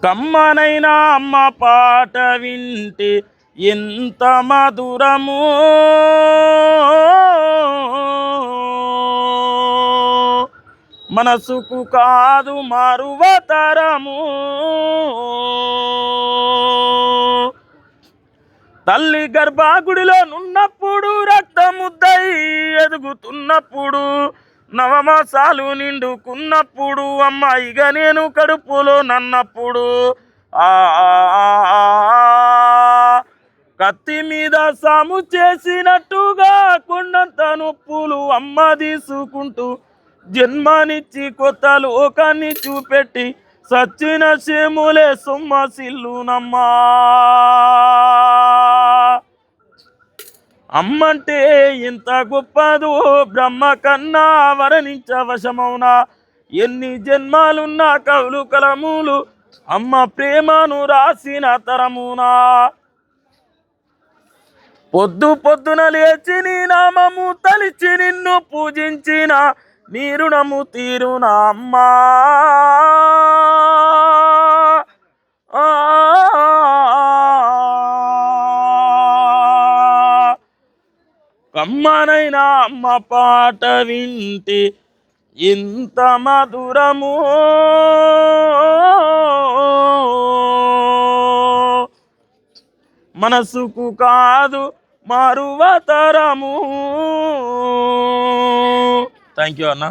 కమ్మనైనా అమ్మ పాట వింటే ఎంత మధురము, మనసుకు కాదు మరువతరము. తల్లి గర్భాగుడిలో నున్నప్పుడు, రక్తముద్దై ఎదుగుతున్నప్పుడు, నవమాసాలు నిండుకున్నప్పుడు, అమ్మాయిగా నేను కడుపులో నన్నప్పుడు, ఆ కత్తి మీద సాము చేసినట్టుగా కొండంత నొప్పులు అమ్మ తీసుకుంటూ జన్మనిచ్చి కొత్త లోకాన్ని చూపెట్టి సచ్చిన శేములే సొమ్మసిల్లునమ్మా. అమ్మంటే ఎంత గొప్పదో బ్రహ్మ కన్నా వర్ణించవశమౌనా. ఎన్ని జన్మాలున్న కవులు కలములు అమ్మ ప్రేమను రాసిన తరమునా. పొద్దు పొద్దున లేచి నీ నామము తలిచి నిన్ను పూజించిన నీ రుణము తీరునా అమ్మా. కమ్మనైనా అమ్మ పాట వింటే ఎంత మధురము, మనసుకు కాదు మరువతరము. థ్యాంక్ యూ అన్న.